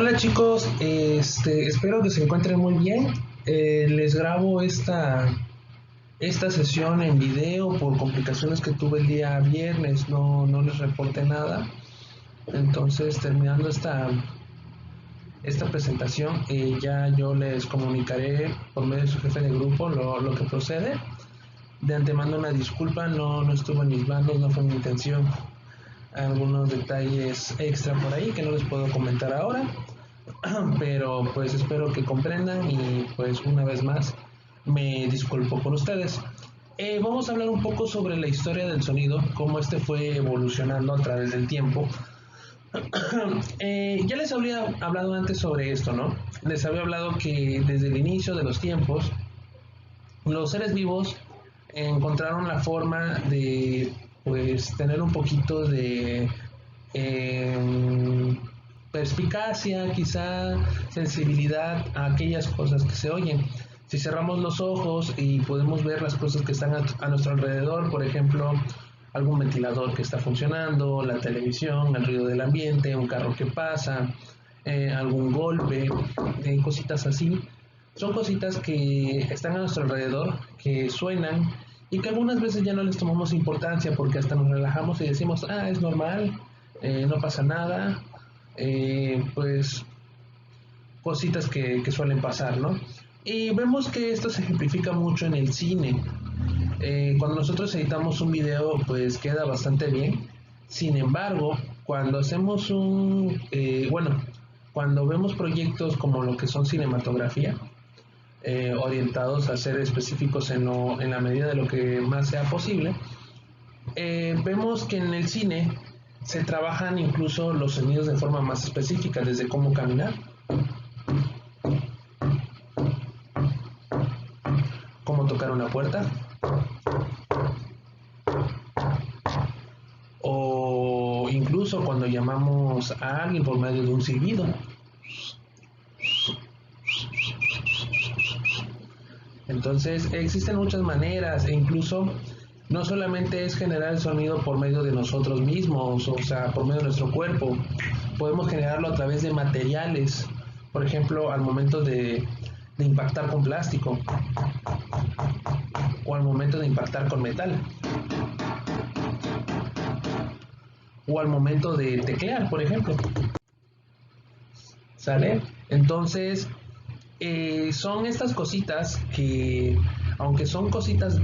Hola chicos, espero que se encuentren muy bien. Les grabo esta sesión en video por complicaciones que tuve el día viernes, no les reporté nada. Entonces, terminando esta presentación, ya yo les comunicaré por medio de su jefe de grupo lo que procede. De antemano una disculpa, no estuvo en mis manos, no fue mi intención. Algunos detalles extra por ahí que no les puedo comentar ahora, pero pues espero que comprendan y pues una vez más me disculpo por ustedes. Vamos a hablar un poco sobre la historia del sonido, cómo este fue evolucionando a través del tiempo. Ya les había hablado antes sobre esto, ¿no? Les había hablado que desde el inicio de los tiempos, los seres vivos encontraron la forma de pues tener un poquito de eh, perspicacia, quizá sensibilidad a aquellas cosas que se oyen. Si cerramos los ojos y podemos ver las cosas que están a nuestro alrededor, por ejemplo, algún ventilador que está funcionando, la televisión, el ruido del ambiente, un carro que pasa, algún golpe, cositas así. Son cositas que están a nuestro alrededor, que suenan y que algunas veces ya no les tomamos importancia porque hasta nos relajamos y decimos, es normal, no pasa nada, pues cositas que suelen pasar, ¿no? Y vemos que esto se ejemplifica mucho en el cine. Cuando nosotros editamos un video, pues queda bastante bien. Sin embargo, cuando hacemos cuando vemos proyectos como lo que son cinematografía, orientados a ser específicos en la medida de lo que más sea posible, vemos que en el cine se trabajan incluso los sonidos de forma más específica, desde cómo caminar, cómo tocar una puerta, o incluso cuando llamamos a alguien por medio de un silbido. Entonces existen muchas maneras e incluso no solamente es generar el sonido por medio de nosotros mismos, o sea, por medio de nuestro cuerpo, podemos generarlo a través de materiales, por ejemplo, al momento de impactar con plástico o al momento de impactar con metal o al momento de teclear, por ejemplo. ¿Sale? Entonces, son estas cositas que, aunque son cositas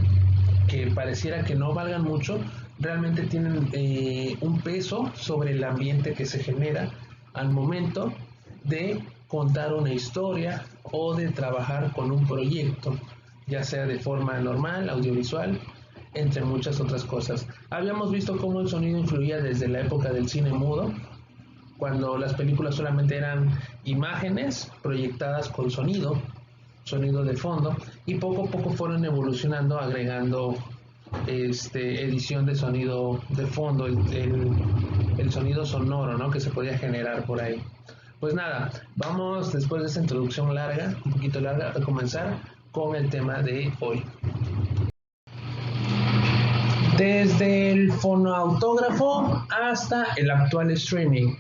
que pareciera que no valgan mucho, realmente tienen un peso sobre el ambiente que se genera al momento de contar una historia o de trabajar con un proyecto, ya sea de forma normal, audiovisual, entre muchas otras cosas. Habíamos visto cómo el sonido influía desde la época del cine mudo, cuando las películas solamente eran imágenes proyectadas con sonido de fondo, y poco a poco fueron evolucionando agregando edición de sonido de fondo, el sonido sonoro, ¿no?, que se podía generar por ahí. Pues nada, vamos después de esta introducción larga, un poquito larga, a comenzar con el tema de hoy. Desde el fonoautógrafo hasta el actual streaming.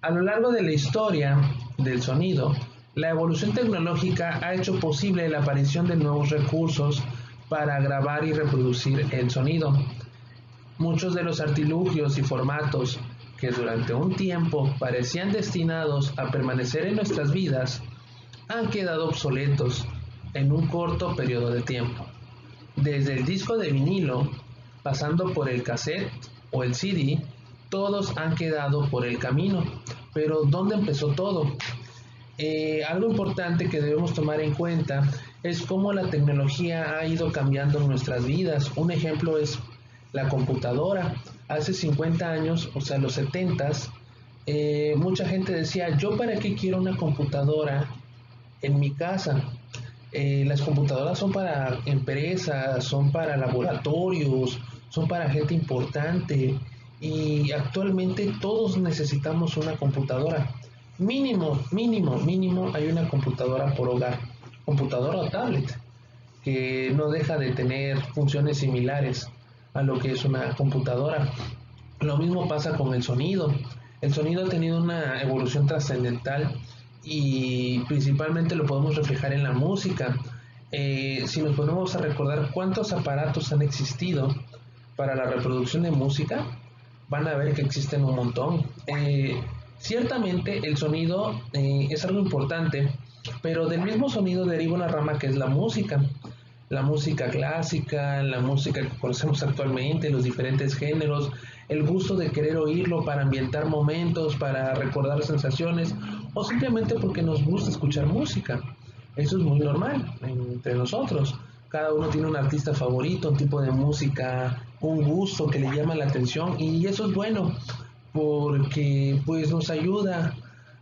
A lo largo de la historia del sonido, la evolución tecnológica ha hecho posible la aparición de nuevos recursos para grabar y reproducir el sonido. Muchos de los artilugios y formatos que durante un tiempo parecían destinados a permanecer en nuestras vidas han quedado obsoletos en un corto periodo de tiempo. Desde el disco de vinilo, pasando por el cassette o el CD, todos han quedado por el camino. Pero ¿dónde empezó todo? Algo importante que debemos tomar en cuenta es cómo la tecnología ha ido cambiando en nuestras vidas. Un ejemplo es la computadora. Hace 50 años, o sea, los 70s, mucha gente decía, ¿yo para qué quiero una computadora en mi casa? Las computadoras son para empresas, son para laboratorios, son para gente importante, y actualmente todos necesitamos una computadora. Mínimo hay una computadora por hogar, computadora o tablet, que no deja de tener funciones similares a lo que es una computadora. Lo mismo pasa con el sonido. El sonido ha tenido una evolución trascendental y principalmente lo podemos reflejar en la música. Si nos ponemos a recordar cuántos aparatos han existido para la reproducción de música, van a ver que existen un montón. Ciertamente el sonido es algo importante, pero del mismo sonido deriva una rama que es la música. La música clásica, la música que conocemos actualmente, los diferentes géneros, el gusto de querer oírlo para ambientar momentos, para recordar sensaciones o simplemente porque nos gusta escuchar música. Eso es muy normal entre nosotros. Cada uno tiene un artista favorito, un tipo de música, un gusto que le llama la atención y eso es bueno porque pues nos ayuda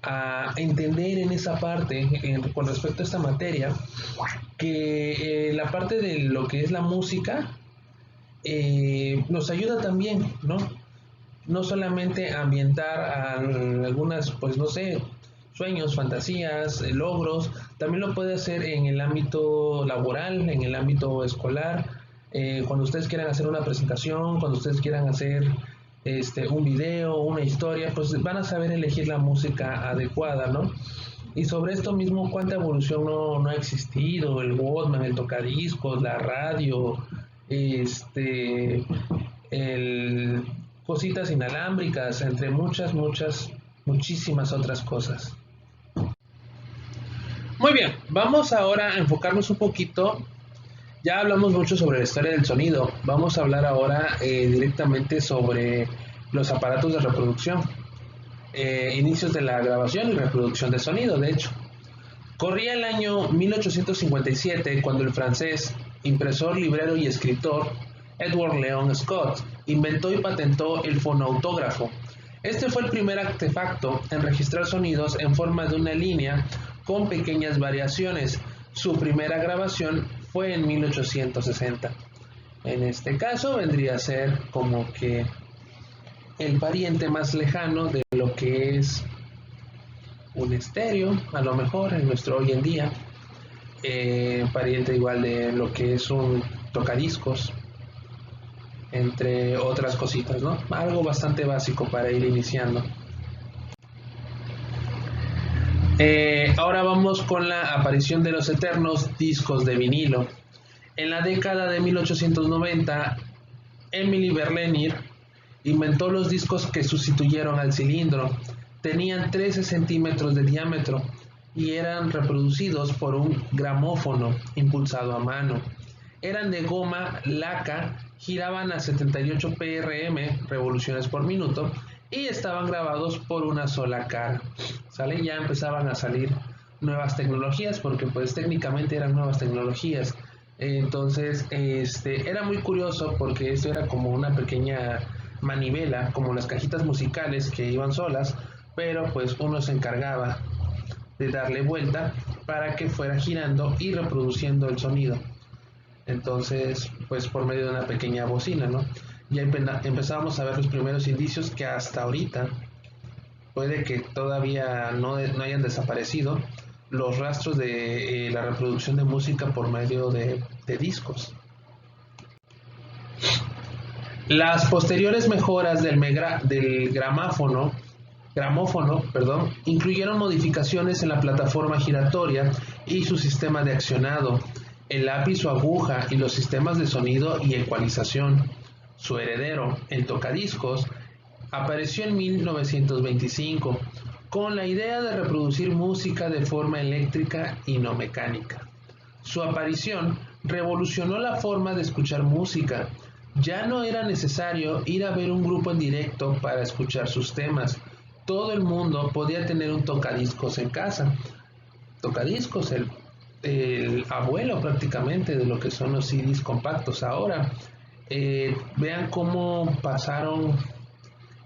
a entender en esa parte con respecto a esta materia que la parte de lo que es la música nos ayuda también, ¿no? No solamente a ambientar a algunas, pues no sé, sueños, fantasías, logros, también lo puede hacer en el ámbito laboral, en el ámbito escolar, cuando ustedes quieran hacer una presentación, cuando ustedes quieran hacer un video, una historia, pues van a saber elegir la música adecuada, ¿no? Y sobre esto mismo, ¿cuánta evolución no ha existido? El Walkman, el tocadiscos, la radio, cositas inalámbricas, entre muchísimas otras cosas. Muy bien, vamos ahora a enfocarnos un poquito. Ya hablamos mucho sobre la historia del sonido. Vamos a hablar ahora directamente sobre los aparatos de reproducción. Inicios de la grabación y reproducción de sonido, de hecho. Corría el año 1857 cuando el francés, impresor, librero y escritor Edward Leon Scott inventó y patentó el fonoautógrafo. Este fue el primer artefacto en registrar sonidos en forma de una línea con pequeñas variaciones. Su primera grabación fue en 1860. En este caso vendría a ser como que el pariente más lejano de lo que es un estéreo, a lo mejor en nuestro hoy en día, pariente igual de lo que es un tocadiscos, entre otras cositas, ¿no? Algo bastante básico para ir iniciando. Ahora vamos con la aparición de los eternos discos de vinilo. En la década de 1890, Emily Berliner inventó los discos que sustituyeron al cilindro. Tenían 13 centímetros de diámetro y eran reproducidos por un gramófono impulsado a mano. Eran de goma laca, giraban a 78 PRM, revoluciones por minuto, y estaban grabados por una sola cara. ¿Sale? Ya empezaban a salir nuevas tecnologías, porque pues técnicamente eran nuevas tecnologías. Entonces, era muy curioso porque esto era como una pequeña manivela, como las cajitas musicales que iban solas, pero pues uno se encargaba de darle vuelta para que fuera girando y reproduciendo el sonido. Entonces, pues por medio de una pequeña bocina, ¿no? Ya empezábamos a ver los primeros indicios que hasta ahorita puede que todavía no hayan desaparecido los rastros de la reproducción de música por medio de discos. Las posteriores mejoras del gramófono, incluyeron modificaciones en la plataforma giratoria y su sistema de accionado, el lápiz o aguja y los sistemas de sonido y ecualización. Su heredero, el tocadiscos, apareció en 1925 con la idea de reproducir música de forma eléctrica y no mecánica. Su aparición revolucionó la forma de escuchar música. Ya no era necesario ir a ver un grupo en directo para escuchar sus temas. Todo el mundo podía tener un tocadiscos en casa. Tocadiscos, el abuelo prácticamente de lo que son los CDs compactos ahora. Vean cómo pasaron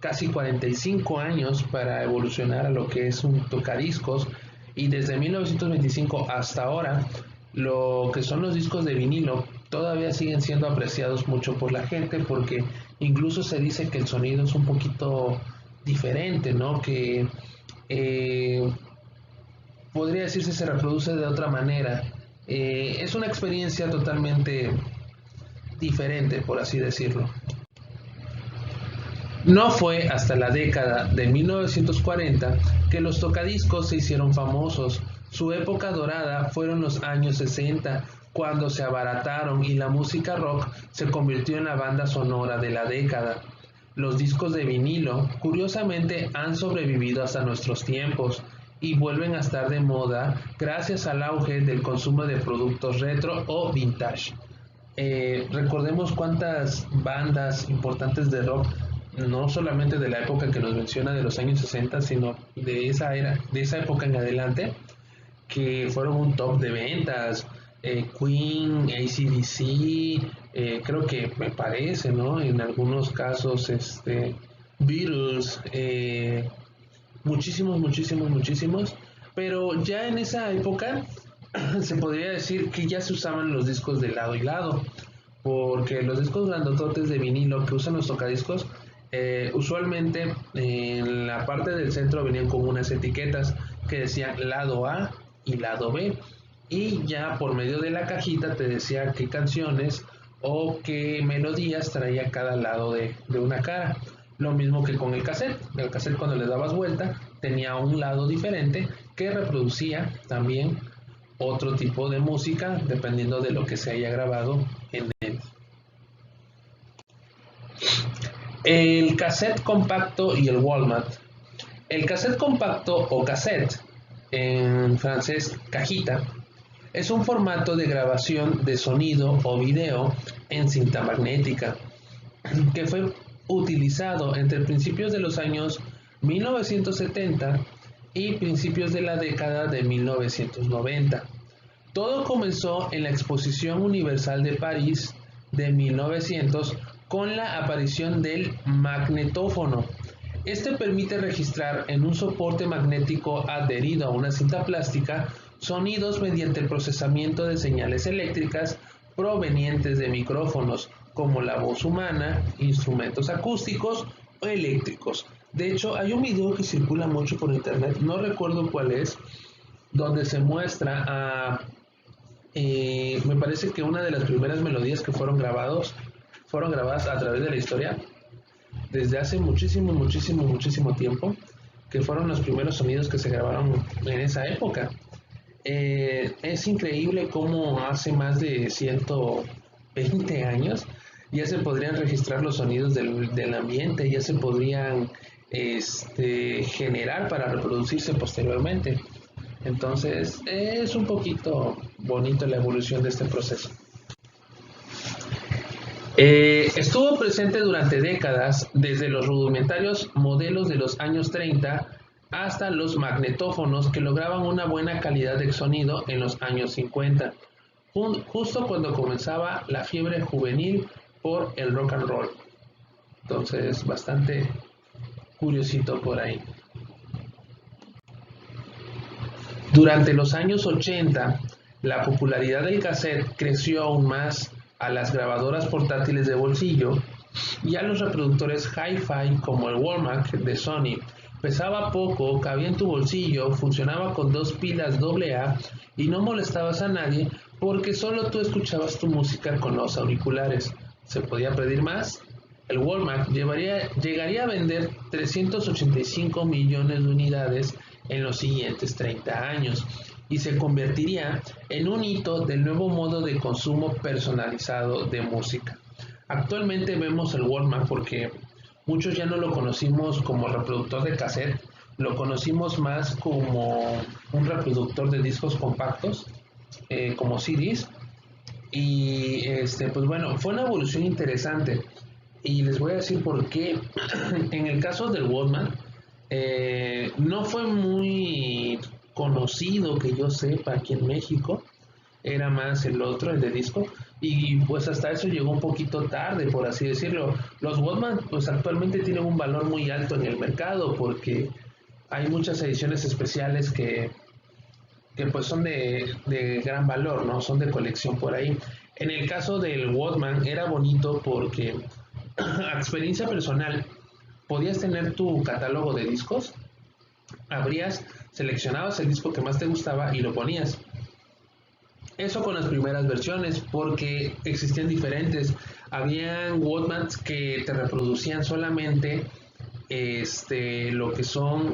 casi 45 años para evolucionar a lo que es un tocadiscos, y desde 1925 hasta ahora lo que son los discos de vinilo todavía siguen siendo apreciados mucho por la gente, porque incluso se dice que el sonido es un poquito diferente, ¿no? Que podría decirse se reproduce de otra manera. Es una experiencia totalmente diferente, por así decirlo. No fue hasta la década de 1940 que los tocadiscos se hicieron famosos. Su época dorada fueron los años 60, cuando se abarataron y la música rock se convirtió en la banda sonora de la década. Los discos de vinilo, curiosamente, han sobrevivido hasta nuestros tiempos y vuelven a estar de moda gracias al auge del consumo de productos retro o vintage. Recordemos cuántas bandas importantes de rock, no solamente de la época que nos menciona de los años 60, sino de esa era, de esa época en adelante, que fueron un top de ventas. Queen, AC/DC, creo que me parece, ¿no? En algunos casos, Beatles, muchísimos, pero ya en esa época se podría decir que ya se usaban los discos de lado y lado, porque los discos grandototes de vinilo que usan los tocadiscos, usualmente en la parte del centro venían con unas etiquetas que decían lado A y lado B, y ya por medio de la cajita te decía qué canciones o qué melodías traía cada lado de una cara. Lo mismo que con el cassette. El cassette, cuando le dabas vuelta, tenía un lado diferente que reproducía también otro tipo de música dependiendo de lo que se haya grabado en él. El cassette compacto y el Walkman. El cassette compacto o cassette, en francés cajita, es un formato de grabación de sonido o video en cinta magnética que fue utilizado entre principios de los años 1970 y principios de la década de 1990. Todo comenzó en la Exposición Universal de París de 1900 con la aparición del magnetófono. Este permite registrar en un soporte magnético adherido a una cinta plástica sonidos mediante el procesamiento de señales eléctricas provenientes de micrófonos, como la voz humana, instrumentos acústicos o eléctricos. De hecho, hay un video que circula mucho por internet, no recuerdo cuál es, donde se muestra me parece que una de las primeras melodías que fueron grabadas a través de la historia, desde hace muchísimo tiempo, que fueron los primeros sonidos que se grabaron en esa época. Es increíble cómo hace más de 120 años ya se podrían registrar los sonidos del ambiente, ya se podrían generar para reproducirse posteriormente. Entonces es un poquito bonito la evolución de este proceso. Estuvo presente durante décadas, desde los rudimentarios modelos de los años 30 hasta los magnetófonos que lograban una buena calidad de sonido en los años 50, justo cuando comenzaba la fiebre juvenil por el rock and roll. Entonces, bastante curiosito por ahí. Durante los años 80, la popularidad del cassette creció aún más a las grabadoras portátiles de bolsillo y a los reproductores hi-fi como el Walkman de Sony. Pesaba poco, cabía en tu bolsillo, funcionaba con 2 pilas AA y no molestabas a nadie porque solo tú escuchabas tu música con los auriculares. ¿Se podía pedir más? El Walkman llegaría a vender 385 millones de unidades en los siguientes 30 años y se convertiría en un hito del nuevo modo de consumo personalizado de música. Actualmente vemos el Walkman porque muchos ya no lo conocimos como reproductor de cassette, lo conocimos más como un reproductor de discos compactos, como CDs, y pues bueno, fue una evolución interesante y les voy a decir por qué. En el caso del Walkman, no fue muy conocido que yo sepa aquí en México, era más el otro, el de disco, y pues hasta eso llegó un poquito tarde, por así decirlo. Los Walkman pues actualmente tienen un valor muy alto en el mercado porque hay muchas ediciones especiales que pues son de gran valor, ¿no? Son de colección por ahí. En el caso del Walkman era bonito porque a experiencia personal podías tener tu catálogo de discos, abrías, seleccionabas el disco que más te gustaba y lo ponías. Eso con las primeras versiones, porque existían diferentes. Habían Walkmans que te reproducían solamente lo que son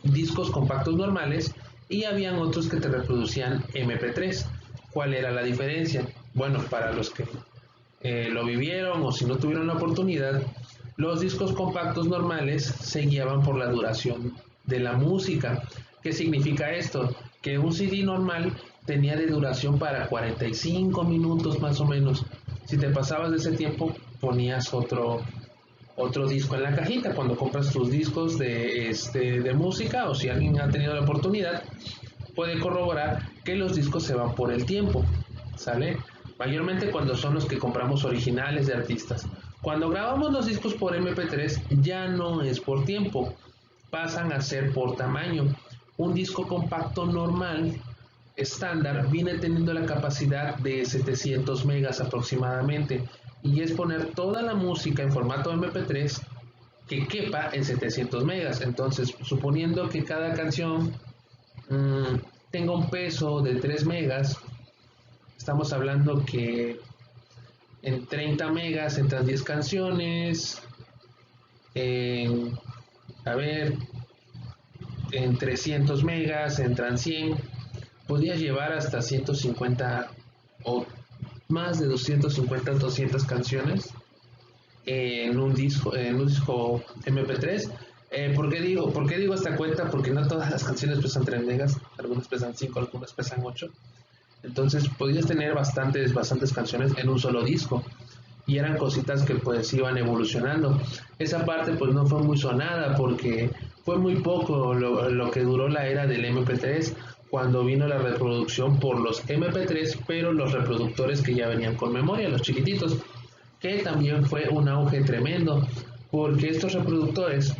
discos compactos normales y habían otros que te reproducían MP3. ¿Cuál era la diferencia? Bueno, para los que lo vivieron o si no tuvieron la oportunidad, los discos compactos normales se guiaban por la duración de la música. ¿Qué significa esto? Que un CD normal tenía de duración para 45 minutos más o menos. Si te pasabas de ese tiempo, ponías otro disco en la cajita. Cuando compras tus discos de música, o si alguien ha tenido la oportunidad, puede corroborar que los discos se van por el tiempo, ¿sale? Mayormente cuando son los que compramos originales de artistas. Cuando grabamos los discos por MP3 ya no es por tiempo, pasan a ser por tamaño. Un disco compacto normal, estándar, viene teniendo la capacidad de 700 megas aproximadamente, y es poner toda la música en formato MP3 que quepa en 700 megas. Entonces, suponiendo que cada canción tenga un peso de 3 megas, estamos hablando que en 30 megas entran 10 canciones, en, a ver, en 300 megas entran 100, podías llevar hasta 150 o más de 250 o 200 canciones en un disco MP3. ¿Por qué digo esta cuenta? Porque no todas las canciones pesan 3 megas, algunas pesan 5, algunas pesan 8. Entonces podías tener bastantes canciones en un solo disco, y eran cositas que pues iban evolucionando. Esa parte pues no fue muy sonada porque fue muy poco lo que duró la era del MP3, cuando vino la reproducción por los MP3, pero los reproductores que ya venían con memoria, los chiquititos, que también fue un auge tremendo, porque estos reproductores,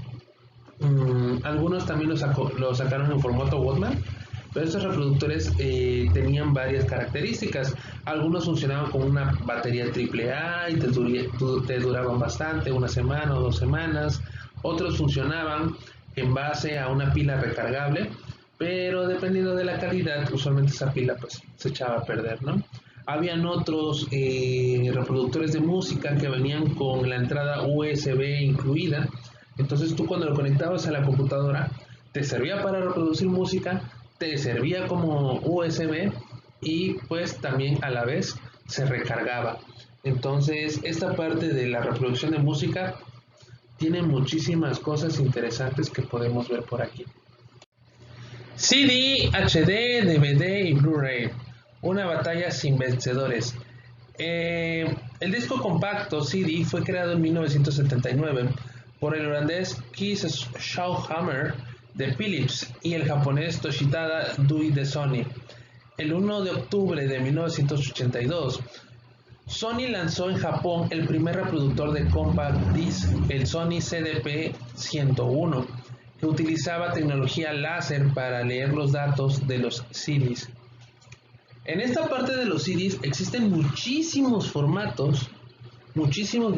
algunos también lo sacaron en formato Walkman, pero estos reproductores tenían varias características. Algunos funcionaban con una batería AAA y te duraban bastante, una semana o 2 semanas. Otros funcionaban en base a una pila recargable, pero dependiendo de la calidad, usualmente esa pila pues se echaba a perder, ¿no? Habían otros reproductores de música que venían con la entrada USB incluida. Entonces tú cuando lo conectabas a la computadora, te servía para reproducir música, te servía como USB y pues también a la vez se recargaba. Entonces esta parte de la reproducción de música tiene muchísimas cosas interesantes que podemos ver por aquí. CD, HD, DVD y Blu-ray. Una batalla sin vencedores. El disco compacto CD fue creado en 1979 por el holandés Kees Schouwhammer de Philips y el japonés Toshitada Doi de Sony. El 1 de octubre de 1982, Sony lanzó en Japón el primer reproductor de compact disc, el Sony CDP-101, que utilizaba tecnología láser para leer los datos de los CDs. En esta parte de los CDs existen muchísimos formatos, muchísimos,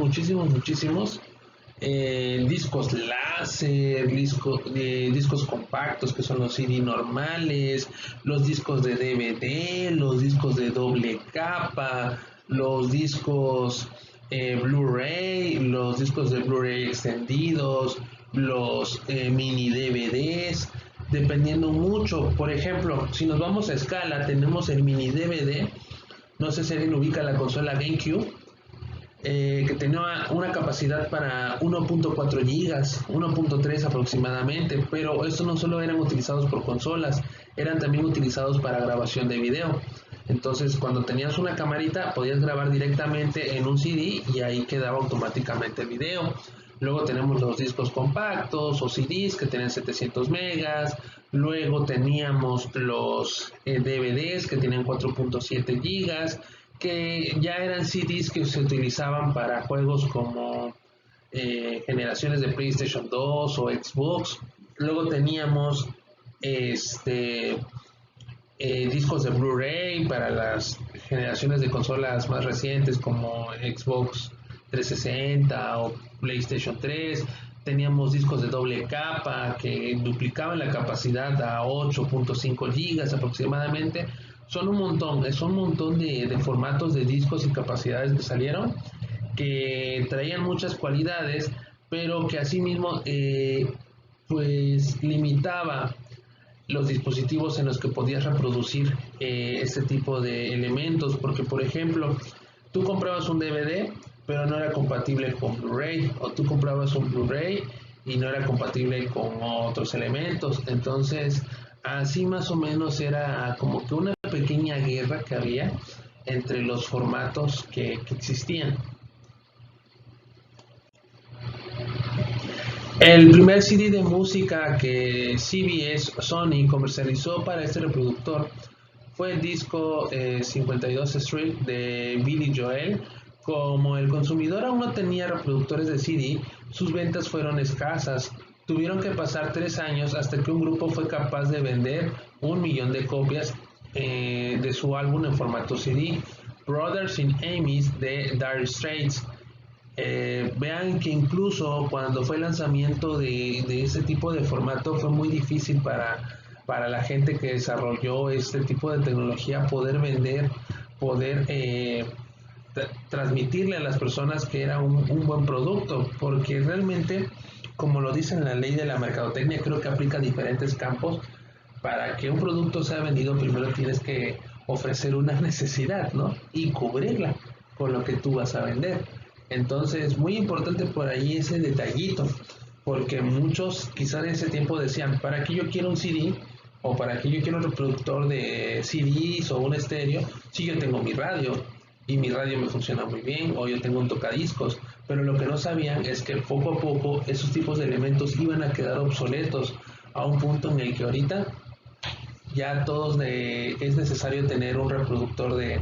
discos láser, discos compactos que son los CD normales, los discos de DVD, los discos de doble capa, los discos Blu-ray, los discos de Blu-ray extendidos, los mini DVDs, dependiendo mucho. Por ejemplo, si nos vamos a escala, tenemos el mini DVD, no sé si alguien ubica la consola GameCube, que tenía una capacidad para 1.4 gigas, 1.3 aproximadamente, pero estos no solo eran utilizados por consolas, eran también utilizados para grabación de video. Entonces cuando tenías una camarita podías grabar directamente en un CD y ahí quedaba automáticamente el video. Luego tenemos los discos compactos o CDs que tenían 700 megas. Luego teníamos los DVDs que tenían 4.7 gigas, que ya eran CDs que se utilizaban para juegos como generaciones de PlayStation 2 o Xbox. Luego teníamos discos de Blu-ray para las generaciones de consolas más recientes como Xbox 360 o PlayStation 3. Teníamos discos de doble capa que duplicaban la capacidad a 8.5 gigas aproximadamente. Son un montón de formatos de discos y capacidades que salieron, que traían muchas cualidades, pero que asimismo pues limitaba los dispositivos en los que podías reproducir este tipo de elementos, porque por ejemplo, tú comprabas un DVD, pero no era compatible con Blu-ray, o tú comprabas un Blu-ray y no era compatible con otros elementos. Entonces, así más o menos era como que una pequeña guerra que había entre los formatos que existían. El primer CD de música que CBS Sony comercializó para este reproductor fue el disco 52 Street de Billy Joel. Como el consumidor aún no tenía reproductores de CD, sus ventas fueron escasas. Tuvieron que pasar 3 años hasta que un grupo fue capaz de vender 1 millón de copias de su álbum en formato CD, Brothers in Arms de Dire Straits. Vean que incluso cuando fue el lanzamiento de ese tipo de formato fue muy difícil para la gente que desarrolló este tipo de tecnología poder vender, poder transmitirle a las personas que era un buen producto, porque realmente, como lo dice en la ley de la mercadotecnia, creo que aplica a diferentes campos. Para que un producto sea vendido, primero tienes que ofrecer una necesidad, ¿no? Y cubrirla con lo que tú vas a vender. Entonces, muy importante por ahí ese detallito, porque muchos quizás en ese tiempo decían, ¿para qué yo quiero un CD? O ¿para qué yo quiero un reproductor de CDs o un estéreo? Si yo tengo mi radio y mi radio me funciona muy bien, o yo tengo un tocadiscos. Pero lo que no sabían es que poco a poco esos tipos de elementos iban a quedar obsoletos a un punto en el que ahorita ya todos es necesario tener un reproductor de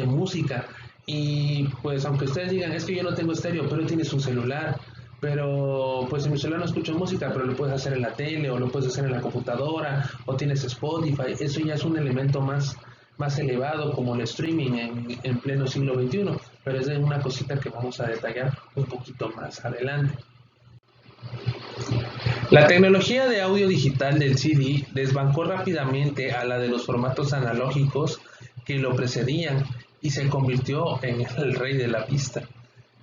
música. Y pues aunque ustedes digan, es que yo no tengo estéreo, pero tienes un celular, pero pues en mi celular no escucho música, pero lo puedes hacer en la tele o lo puedes hacer en la computadora o tienes Spotify. Eso ya es un elemento más elevado como el streaming en pleno siglo XXI, pero es una cosita que vamos a detallar un poquito más adelante. La tecnología de audio digital del CD desbancó rápidamente a la de los formatos analógicos que lo precedían y se convirtió en el rey de la pista.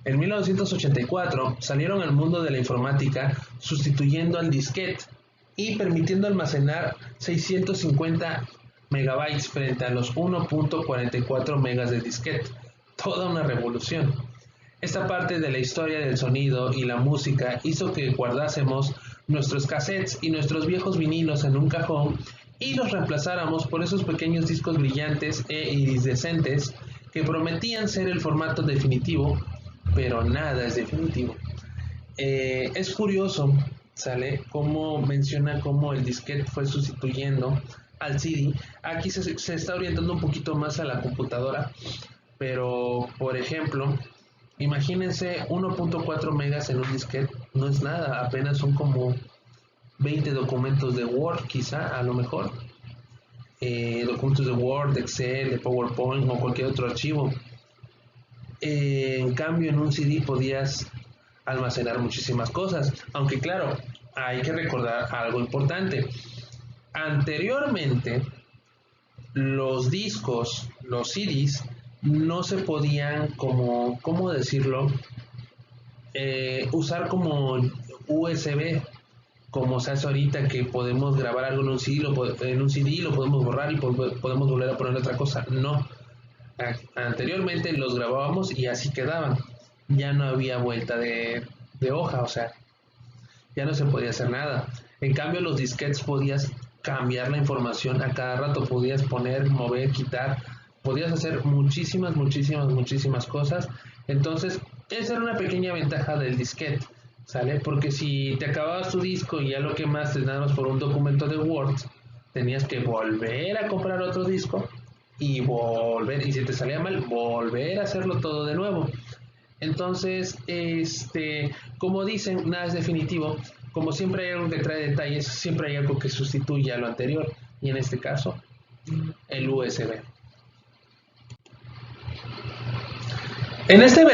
En 1984 salieron al mundo de la informática sustituyendo al disquete y permitiendo almacenar 650 megabytes frente a los 1.44 megas de disquete. Toda una revolución. Esta parte de la historia del sonido y la música hizo que guardásemos nuestros cassettes y nuestros viejos vinilos en un cajón y los reemplazáramos por esos pequeños discos brillantes e iridescentes que prometían ser el formato definitivo, pero nada es definitivo. Es curioso, ¿sale? Cómo menciona cómo el disquete fue sustituyendo al CD. Aquí se está orientando un poquito más a la computadora, pero por ejemplo, imagínense 1.4 megas en un disquete, no es nada, apenas son como 20 documentos de Word, quizá, a lo mejor. Documentos de Word, de Excel, de PowerPoint o cualquier otro archivo. En cambio, en un CD podías almacenar muchísimas cosas, aunque claro, hay que recordar algo importante. Anteriormente, los discos, los CDs, no se podían como, ¿cómo decirlo? Usar como USB, como se hace ahorita que podemos grabar algo en un CD, lo podemos borrar y podemos volver a poner otra cosa. No, anteriormente los grabábamos y así quedaban. Ya no había vuelta de hoja, o sea, ya no se podía hacer nada. En cambio, los disquetes podías cambiar la información a cada rato, podías poner, mover, quitar, podías hacer muchísimas cosas. Entonces, esa era una pequeña ventaja del disquete, ¿sale? Porque si te acababas tu disco y ya lo quemaste nada más por un documento de Word, tenías que volver a comprar otro disco y y si te salía mal, volver a hacerlo todo de nuevo. Entonces, como dicen, nada es definitivo. Como siempre hay algo que trae detalles, siempre hay algo que sustituye a lo anterior, y en este caso, el USB. En este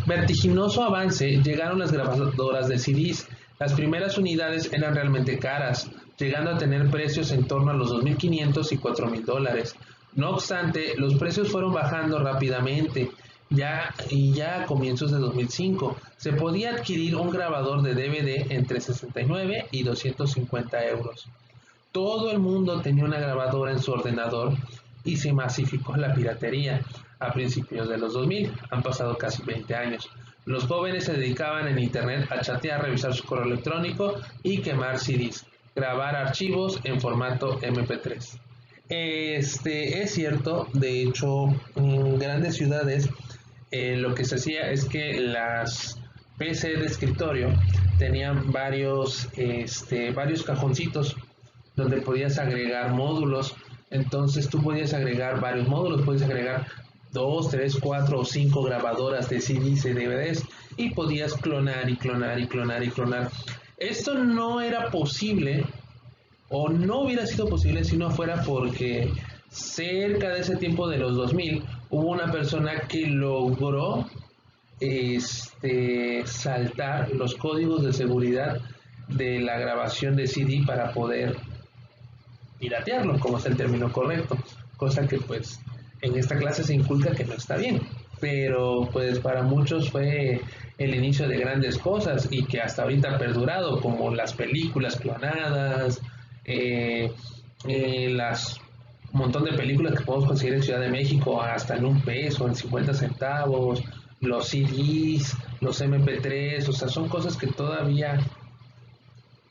vertiginoso avance llegaron las grabadoras de CDs. Las primeras unidades eran realmente caras, llegando a tener precios en torno a los $2,500 y $4,000. No obstante, los precios fueron bajando rápidamente ya a comienzos de 2005 se podía adquirir un grabador de DVD entre 69 y 250 euros. Todo el mundo tenía una grabadora en su ordenador y se masificó la piratería a principios de los 2000. Han pasado casi 20 años. Los jóvenes se dedicaban en internet a chatear, revisar su correo electrónico y quemar CDs, grabar archivos en formato MP3. Es cierto, de hecho, en grandes ciudades lo que se hacía es que las PC de escritorio tenían varios cajoncitos donde podías agregar módulos. Entonces tú podías agregar varios módulos, podías agregar 2, 3, 4 o 5 grabadoras de CDs y DVDs y podías clonar y clonar y clonar y clonar. Esto no era posible o no hubiera sido posible si no fuera porque cerca de ese tiempo de los 2000 hubo una persona que logró saltar los códigos de seguridad de la grabación de CD para poder piratearlo, como es el término correcto, cosa que pues en esta clase se inculca que no está bien, pero pues para muchos fue el inicio de grandes cosas y que hasta ahorita ha perdurado, como las películas clonadas, las un montón de películas que podemos conseguir en Ciudad de México hasta en $1, en 50 centavos, los CDs, los MP3, o sea, son cosas que todavía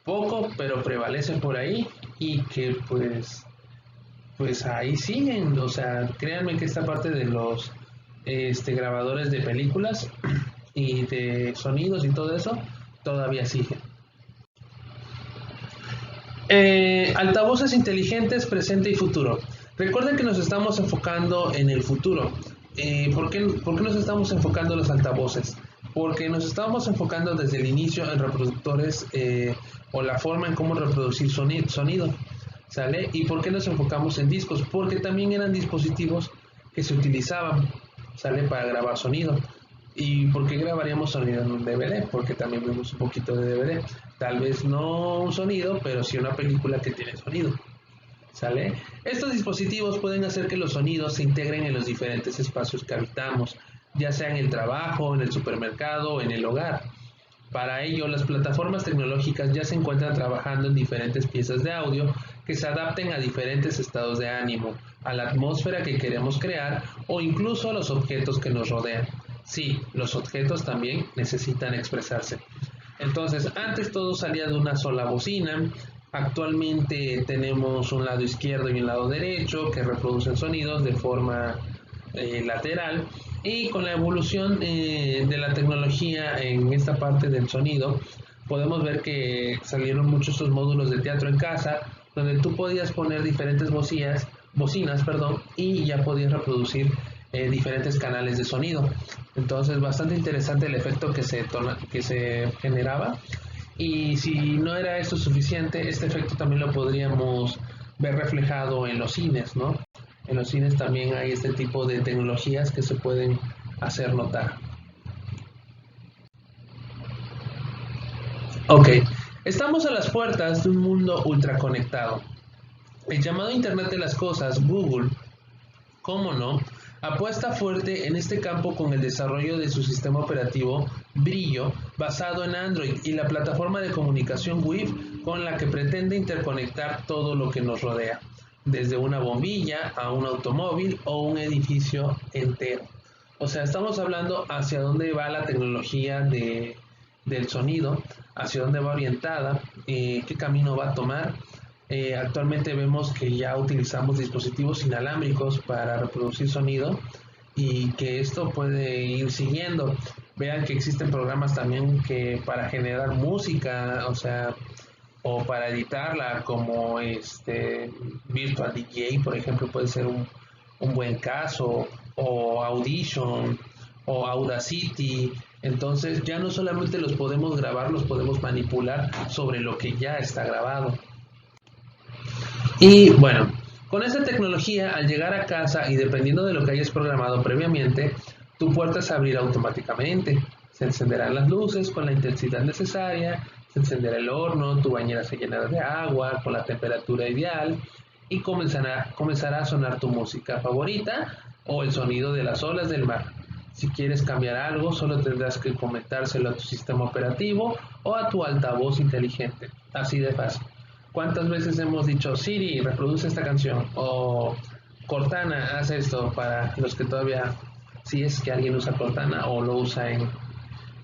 poco, pero prevalecen por ahí y que pues ahí siguen. O sea, créanme que esta parte de los grabadores de películas y de sonidos y todo eso todavía sigue. Altavoces inteligentes, presente y futuro. Recuerden que nos estamos enfocando en el futuro. ¿Por qué nos estamos enfocando en los altavoces? Porque nos estamos enfocando desde el inicio en reproductores o la forma en cómo reproducir sonido, ¿sale? ¿Y por qué nos enfocamos en discos? Porque también eran dispositivos que se utilizaban, ¿sale? Para grabar sonido. ¿Y por qué grabaríamos sonido en un DVD? Porque también vemos un poquito de DVD. Tal vez no un sonido, pero sí una película que tiene sonido, ¿sale? Estos dispositivos pueden hacer que los sonidos se integren en los diferentes espacios que habitamos, ya sea en el trabajo, en el supermercado o en el hogar. Para ello, las plataformas tecnológicas ya se encuentran trabajando en diferentes piezas de audio que se adapten a diferentes estados de ánimo, a la atmósfera que queremos crear o incluso a los objetos que nos rodean. Sí, los objetos también necesitan expresarse. Entonces, antes todo salía de una sola bocina. Actualmente tenemos un lado izquierdo y un lado derecho que reproducen sonidos de forma lateral, y con la evolución de la tecnología en esta parte del sonido podemos ver que salieron muchos estos módulos de teatro en casa donde tú podías poner diferentes bocinas, y ya podías reproducir diferentes canales de sonido. Entonces, bastante interesante el efecto que se generaba. Y si no era esto suficiente, este efecto también lo podríamos ver reflejado en los cines, ¿no? En los cines también hay este tipo de tecnologías que se pueden hacer notar. Ok, estamos a las puertas de un mundo ultraconectado. El llamado Internet de las Cosas, Google, ¿cómo no?, apuesta fuerte en este campo con el desarrollo de su sistema operativo Brillo, basado en Android, y la plataforma de comunicación Wi-Fi con la que pretende interconectar todo lo que nos rodea, desde una bombilla a un automóvil o un edificio entero. O sea, estamos hablando hacia dónde va la tecnología del sonido, hacia dónde va orientada, qué camino va a tomar. Actualmente vemos que ya utilizamos dispositivos inalámbricos para reproducir sonido y que esto puede ir siguiendo. Vean que existen programas también que para generar música, o sea, o para editarla, como Virtual DJ, por ejemplo, puede ser un buen caso, o Audition, o Audacity. Entonces ya no solamente los podemos grabar, los podemos manipular sobre lo que ya está grabado. Y bueno, con esta tecnología, al llegar a casa y dependiendo de lo que hayas programado previamente, tu puerta se abrirá automáticamente, se encenderán las luces con la intensidad necesaria, se encenderá el horno, tu bañera se llenará de agua con la temperatura ideal y comenzará a sonar tu música favorita o el sonido de las olas del mar. Si quieres cambiar algo, solo tendrás que comentárselo a tu sistema operativo o a tu altavoz inteligente. Así de fácil. ¿Cuántas veces hemos dicho, Siri, reproduce esta canción? O Cortana, haz esto, para los que todavía, si es que alguien usa Cortana o lo usa en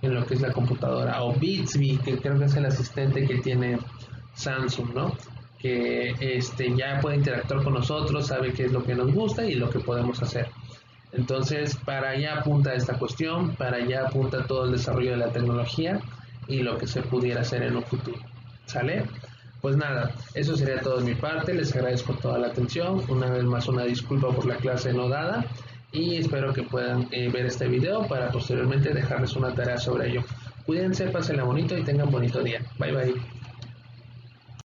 lo que es la computadora? O Bixby, que creo que es el asistente que tiene Samsung, ¿no? Que ya puede interactuar con nosotros, sabe qué es lo que nos gusta y lo que podemos hacer. Entonces, para allá apunta esta cuestión, para allá apunta todo el desarrollo de la tecnología y lo que se pudiera hacer en un futuro. ¿Sale? Pues nada, eso sería todo de mi parte. Les agradezco toda la atención. Una vez más, una disculpa por la clase no dada y espero que puedan ver este video para posteriormente dejarles una tarea sobre ello. Cuídense, pásenla bonito y tengan bonito día. Bye bye.